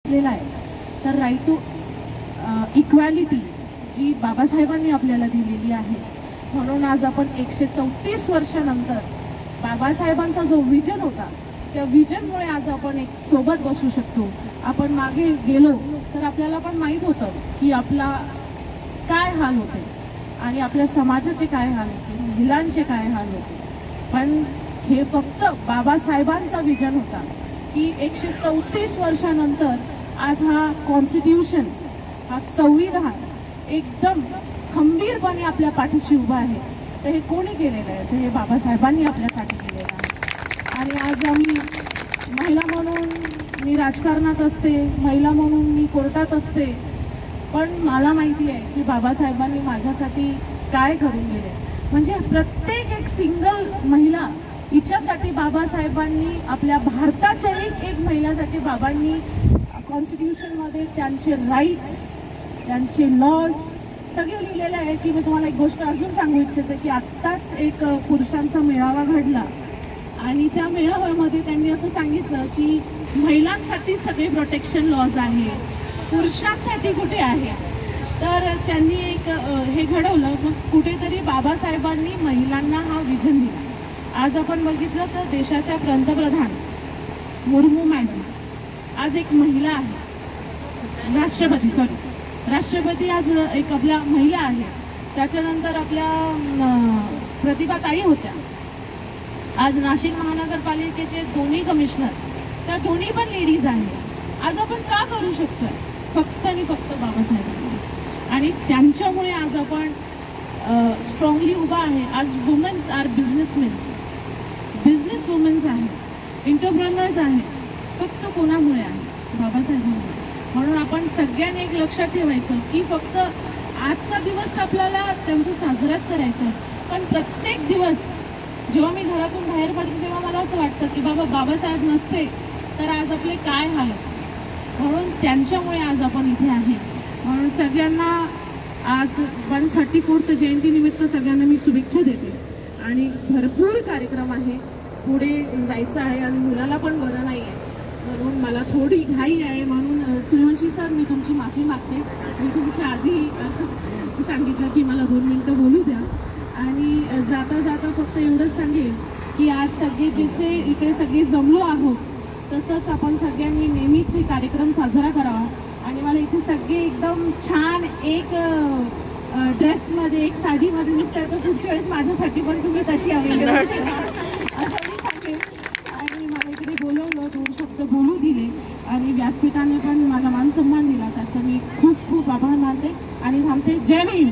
असलेला आहे. तर राईट टू इक्वॅलिटी जी बाबासाहेबांनी आपल्याला दिलेली आहे, म्हणून आज आपण 134 वर्षानंतर बाबासाहेबांचा जो विजन होता त्या विजनमुळे आज आपण एक सोबत बसू शकतो. आपण मागे गेलो तर आपल्याला पण माहीत होतं की आपला काय हाल होते आणि आपल्या समाजाचे काय हाल होते, महिलांचे काय हाल होते. पण हे फक्त बाबासाहेबांचा विजन होता की 134 वर्षानंतर आज हा कॉन्स्टिट्यूशन, हा संविधान एकदम खंबीरपणे आपल्या पाठीशी उभा आहे. तर हे कोणी केलेलं आहे? तर हे बाबासाहेबांनी आपल्यासाठी केलेलं आहे. आणि आज आम्ही महिला म्हणून मी राजकारणात असते, महिला म्हणून मी कोर्टात असते, पण मला माहिती आहे की बाबासाहेबांनी माझ्यासाठी काय करून गेले. म्हणजे प्रत्येक एक सिंगल महिला हिच्यासाठी बाबासाहेबांनी, आपल्या भारताच्या एक महिलासाठी बाबांनी कॉन्स्टिट्यूशनमध्ये त्यांचे राईट्स, त्यांचे लॉज सगळे लिहिलेले आहे. की मी तुम्हाला एक गोष्ट अजून सांगू इच्छिते की आत्ताच एक पुरुषांचा मेळावा घडला आणि त्या मेळाव्यामध्ये त्यांनी असं सांगितलं की महिलांसाठी सगळे प्रोटेक्शन लॉज आहे, पुरुषांसाठी कुठे आहे. तर त्यांनी एक हे घडवलं. मग कुठेतरी बाबासाहेबांनी महिलांना हा विजन दिला. आज आपण बघितलं तर देशाच्या पंतप्रधान मुर्मू मॅडम आज एक महिला आहे, राष्ट्रपती आज एक आपल्या महिला आहे. त्याच्यानंतर आपल्या प्रतिभाताई होत्या. आज नाशिक महानगरपालिकेचे दोन्ही कमिशनर, त्या दोन्ही पण लेडीज आहेत. आज आपण का करू शकतोय? फक्त आणि फक्त बाबासाहेबांनी. आणि त्यांच्यामुळे आज आपण स्ट्रॉंगली उभा आहे. आज वुमेन्स आर बिझनेस वुमेन्स आहे, एंटरप्रेनर्स आहे. फक्त कोणामुळे आहे? बाबासाहेबांमुळे. म्हणून आपण सगळ्यांनी एक लक्षात ठेवायचं की फक्त आजचा दिवस तर आपल्याला त्यांचा साजराच करायचा आहे, पण प्रत्येक दिवस जेव्हा मी घरातून बाहेर पडते तेव्हा मला असं वाटतं की बाबासाहेब नसते तर आज आपले काय हाल असते. म्हणून त्यांच्यामुळे आज आपण इथे आहे. म्हणून सगळ्यांना आज 134th जयंतीनिमित्त सगळ्यांना मी शुभेच्छा देते. आणि भरपूर कार्यक्रम आहे, पुढे जायचं आहे आणि मुलाला पण बरं नाही आहे म्हणून मला थोडी घाई आहे. म्हणून सूर्यवंशी सर, मी तुमची माफी मागते. मी तुमच्या आधी सांगितलं की मला 2 मिनटं बोलू द्या. आणि जाता जाता फक्त एवढंच सांगेन की आज सगळे जिथे इकडे सगळे जमलो आहोत तसंच आपण सगळ्यांनी नेहमीच हे कार्यक्रम साजरा करावा. आणि मला इथे सगळे एकदम छान एक ड्रेसमध्ये, एक साडीमध्ये दिसतात. तर पुढच्या वेळेस माझ्यासाठी पण तुम्ही तशी अवेलेबल असं मी सांगेन. आणि मला इकडे बोलवलं, 2 शब्द बोलू दिले आणि व्यासपीठाने पण मला मान सन्मान दिला, त्याचं मी खूप खूप आभार मानते आणि थांबते. जय भीम.